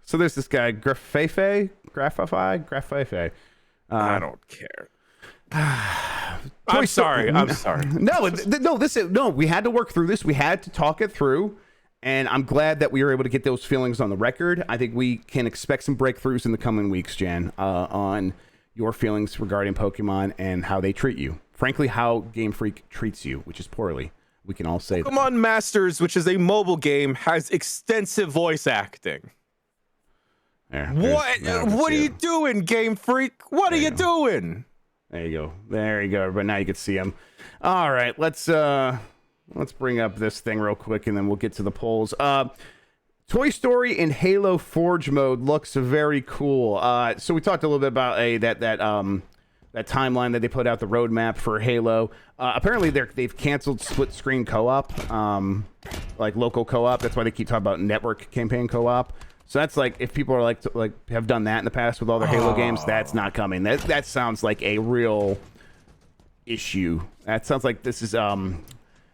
So there's this guy, Grafefe. I don't care. I'm sorry. No, we had to work through this. We had to talk it through, and I'm glad that we were able to get those feelings on the record. I think we can expect some breakthroughs in the coming weeks, Jan, on your feelings regarding Pokemon and how they treat you. Frankly, how Game Freak treats you, which is poorly. We can all say Pokemon Masters, which is a mobile game, has extensive voice acting. What are you doing, Game Freak? What are you doing? There you go. But now you can see them. All right, let's bring up this thing real quick, and then we'll get to the polls. Toy Story in Halo Forge mode looks very cool. So we talked a little bit about that timeline that they put out, the roadmap for Halo. Apparently they've canceled split screen co-op, like local co-op. That's why they keep talking about network campaign co-op. So that's like, if people are like have done that in the past with all their Halo games, that's not coming. That sounds like a real issue. That sounds like this is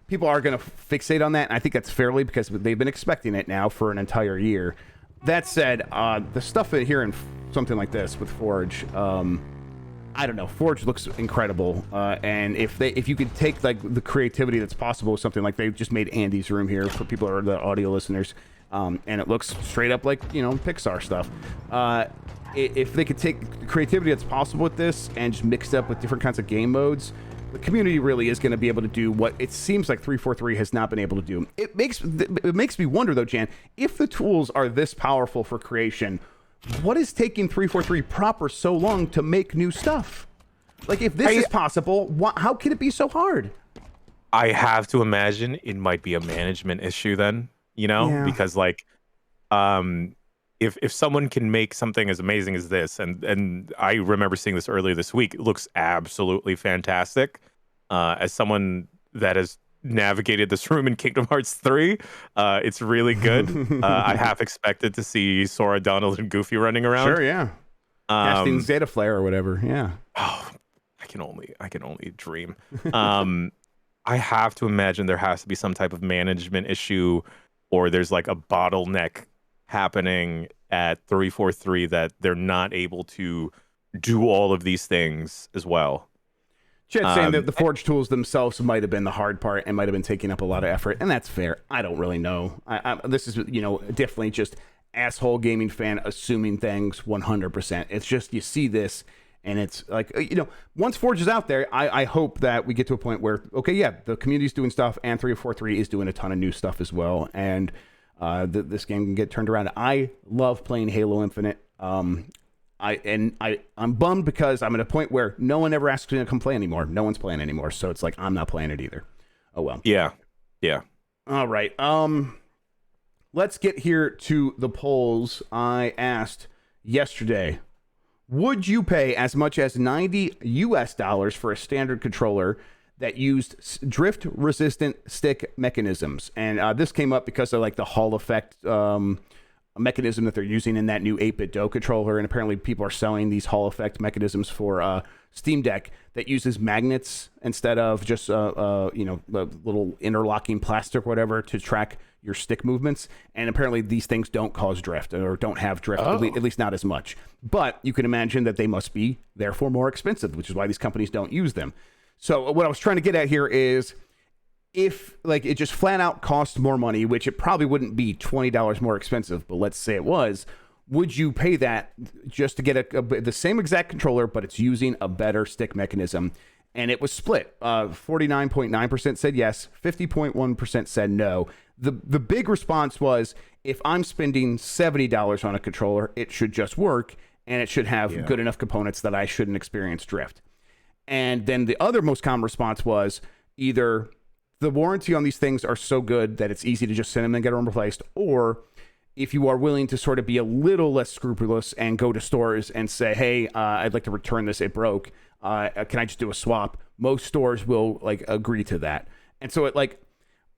people are going to fixate on that, and I think that's fairly, because they've been expecting it now for an entire year. That said, the stuff here in something like this with Forge, I don't know. Forge looks incredible, and if you could take like the creativity that's possible with something like, they just made Andy's room here for people who are the audio listeners. And it looks straight up like, Pixar stuff. If they could take the creativity that's possible with this and just mix it up with different kinds of game modes, the community really is going to be able to do what it seems like 343 has not been able to do. It makes me wonder, though, Jan, if the tools are this powerful for creation, what is taking 343 proper so long to make new stuff? Like, if this is possible, how can it be so hard? I have to imagine it might be a management issue then. Because like, if someone can make something as amazing as this, and I remember seeing this earlier this week, it looks absolutely fantastic. As someone that has navigated this room in Kingdom Hearts 3, it's really good. I half expected to see Sora, Donald, and Goofy running around. Sure, yeah. Casting Zeta Flare or whatever, yeah. Oh, I can only dream. I have to imagine there has to be some type of management issue, or there's like a bottleneck happening at 343 that they're not able to do all of these things as well. Chet's saying that the Forge tools themselves might have been the hard part and might have been taking up a lot of effort, and that's fair. I don't really know. This is, definitely just asshole gaming fan assuming things 100%. It's just, you see this, and it's like, once Forge is out there, I hope that we get to a point where, okay, yeah, the community's doing stuff, and 343 is doing a ton of new stuff as well, and this game can get turned around. I love playing Halo Infinite. I'm bummed because I'm at a point where no one ever asks me to come play anymore. No one's playing anymore, so it's like I'm not playing it either. Oh well. Yeah. All right. Let's get here to the polls. I asked yesterday, would you pay as much as $90 for a standard controller that used drift resistant stick mechanisms? And this came up because of like the Hall effect mechanism that they're using in that new 8-bit Do controller, and apparently people are selling these Hall effect mechanisms for Steam Deck that uses magnets instead of just the little interlocking plastic or whatever to track your stick movements. And apparently these things don't cause drift or don't have drift, at least not as much. But you can imagine that they must be therefore more expensive, which is why these companies don't use them. So what I was trying to get at here is, if like it just flat out costs more money, which it probably wouldn't be $20 more expensive, but let's say it was, would you pay that just to get the same exact controller, but it's using a better stick mechanism? And it was split. 49.9% said yes, 50.1% said no. The big response was, if I'm spending $70 on a controller, it should just work, and it should have good enough components that I shouldn't experience drift. And then the other most common response was either the warranty on these things are so good that it's easy to just send them and get them replaced, or if you are willing to sort of be a little less scrupulous and go to stores and say, hey, I'd like to return this, it broke, can I just do a swap? Most stores will like agree to that. And so it like,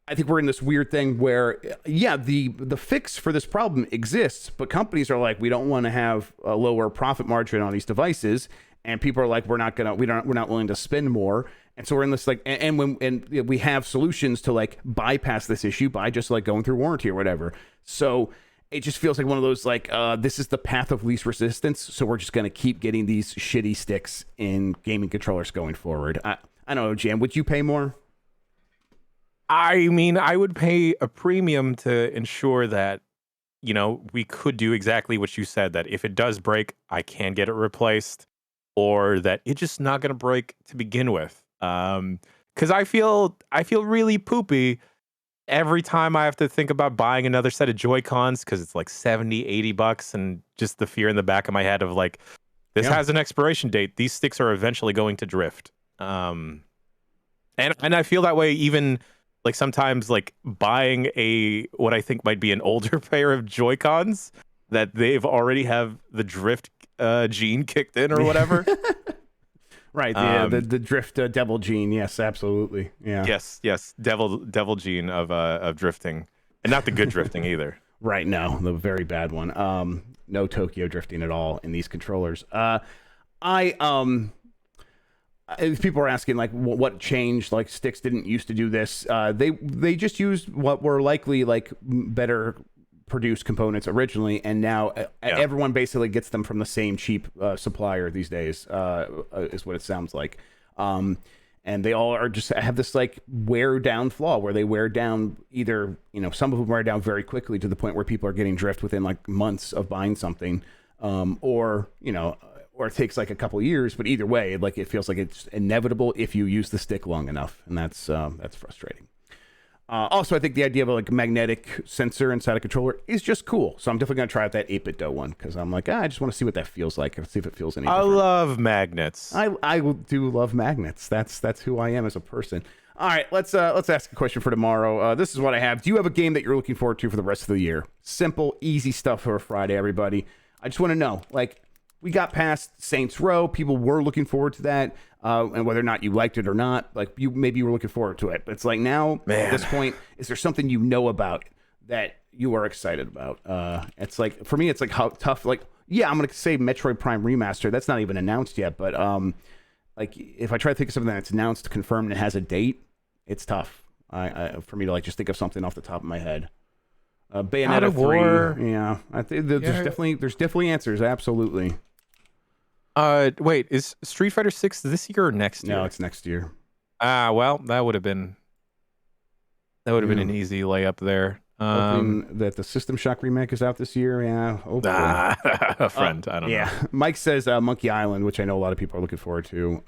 I think we're in this weird thing where, the fix for this problem exists, but companies are like, we don't want to have a lower profit margin on these devices, and people are like, we're not willing to spend more. And so we're in this like, and we have solutions to like bypass this issue by just like going through warranty or whatever. So it just feels like one of those like, this is the path of least resistance. So we're just going to keep getting these shitty sticks in gaming controllers going forward. I don't know, Jan, would you pay more? I mean, I would pay a premium to ensure that, we could do exactly what you said, that if it does break, I can get it replaced, or that it's just not going to break to begin with. Because I feel really poopy every time I have to think about buying another set of Joy-Cons, because it's like $70-$80, and just the fear in the back of my head of like, this has an expiration date. These sticks are eventually going to drift. And I feel that way even like sometimes like buying what I think might be an older pair of Joy-Cons that they've already have the drift gene kicked in or whatever. Right, the drift devil gene. Yes, absolutely. Yeah. Yes, devil gene of drifting, and not the good drifting either. Right, no, the very bad one. No Tokyo drifting at all in these controllers. If people are asking like what changed, like sticks didn't used to do this. They just used what were likely like better produced components originally, and now everyone basically gets them from the same cheap supplier these days, is what it sounds like. And they all are just have this like wear down flaw where they wear down either, some of them wear down very quickly to the point where people are getting drift within like months of buying something, or it takes like a couple years, but either way, like it feels like it's inevitable if you use the stick long enough, and that's frustrating. Also, I think the idea of a like magnetic sensor inside a controller is just cool. So I'm definitely going to try out that 8-bit Do one, because I'm like, I just want to see what that feels like and see if it feels any different. I love magnets. I do love magnets. That's who I am as a person. All right, let's ask a question for tomorrow. This is what I have. Do you have a game that you're looking forward to for the rest of the year? Simple, easy stuff for a Friday, everybody. I just want to know, like, we got past Saints Row. People were looking forward to that. And whether or not you liked it or not, like maybe you were looking forward to it. But it's like now, at this point, is there something about that you are excited about? It's like, for me, it's like how tough, like, I'm going to say Metroid Prime Remaster. That's not even announced yet. But like if I try to think of something that's announced, confirmed, and has a date, it's tough for me to like just think of something off the top of my head. Bayonetta 3. Yeah. I think there's definitely answers. Absolutely. Wait, is Street Fighter 6 this year or next year? No, it's next year. Well, that would have been an easy layup there. Hoping that the System Shock remake is out this year. Yeah. A friend. I don't know. Yeah. Mike says Monkey Island, which I know a lot of people are looking forward to.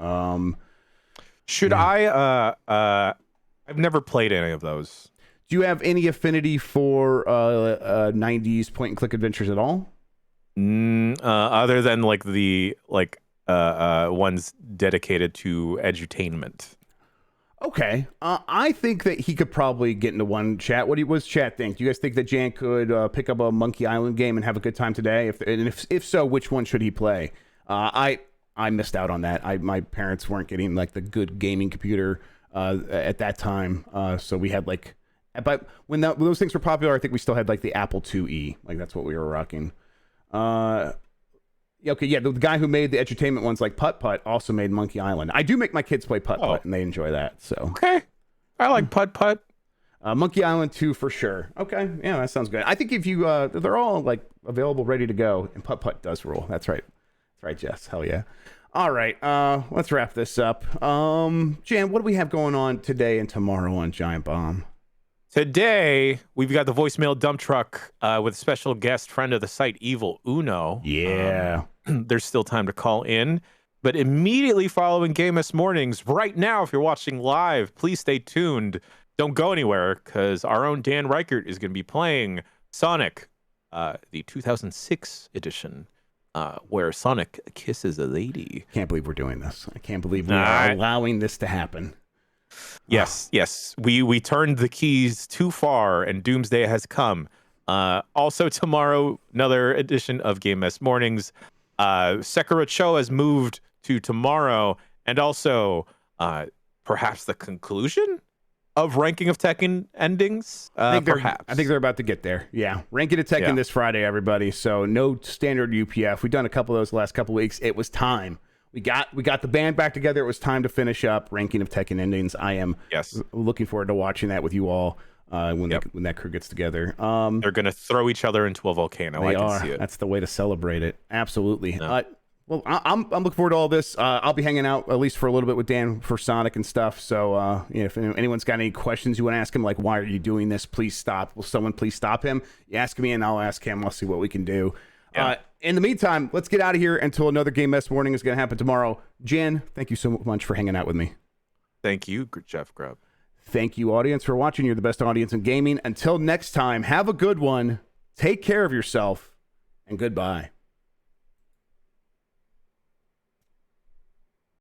Should I? I've never played any of those. Do you have any affinity for 90s point and click adventures at all? Other than like the ones dedicated to edutainment. Okay. I think that he could probably get into one chat. What's chat think? Do you guys think that Jan could pick up a Monkey Island game and have a good time today? If so, which one should he play? I missed out on that. My parents weren't getting like the good gaming computer at that time, so we had like. But when those things were popular, I think we still had like the Apple IIe. Like that's what we were rocking. Okay, yeah, the guy who made the edutainment ones like Putt Putt also made Monkey Island. I do make my kids play Putt Putt, and they enjoy that. So okay, I like Putt Putt. Monkey Island 2 for sure. Okay, yeah, that sounds good. I think if you, they're all like available, ready to go, and Putt Putt does rule. That's right, Jess. Hell yeah. All right, let's wrap this up. Jan, what do we have going on today and tomorrow on Giant Bomb? Today, we've got the voicemail dump truck with special guest friend of the site, Evil Uno. Yeah. There's still time to call in. But immediately following Game S Mornings, right now, if you're watching live, please stay tuned. Don't go anywhere, because our own Dan Reichert is going to be playing Sonic, the 2006 edition, where Sonic kisses a lady. Can't believe we're doing this. I can't believe we are allowing this to happen. Yes. We turned the keys too far, and Doomsday has come. Also tomorrow, another edition of Game S Mornings. Sekiro Cho has moved to tomorrow, and also perhaps the conclusion of Ranking of Tekken endings. I think they're about to get there. Yeah, Ranking of Tekken this Friday, everybody. So no standard UPF. We've done a couple of those the last couple of weeks. It was time. We got the band back together. It was time to finish up Ranking of Tekken endings. I am looking forward to watching that with you all when that crew gets together. They're going to throw each other into a volcano. I can see it. That's the way to celebrate it. Absolutely. No. Well, I'm looking forward to all this. I'll be hanging out at least for a little bit with Dan for Sonic and stuff. So if anyone's got any questions you want to ask him, like why are you doing this? Please stop. Will someone please stop him? You ask me and I'll ask him. I'll see what we can do. Yeah. In the meantime, let's get out of here until another Game S Morning is going to happen tomorrow. Jan, thank you so much for hanging out with me. Thank you, Jeff Grubb. Thank you, audience, for watching. You're the best audience in gaming. Until next time, have a good one. Take care of yourself, and goodbye.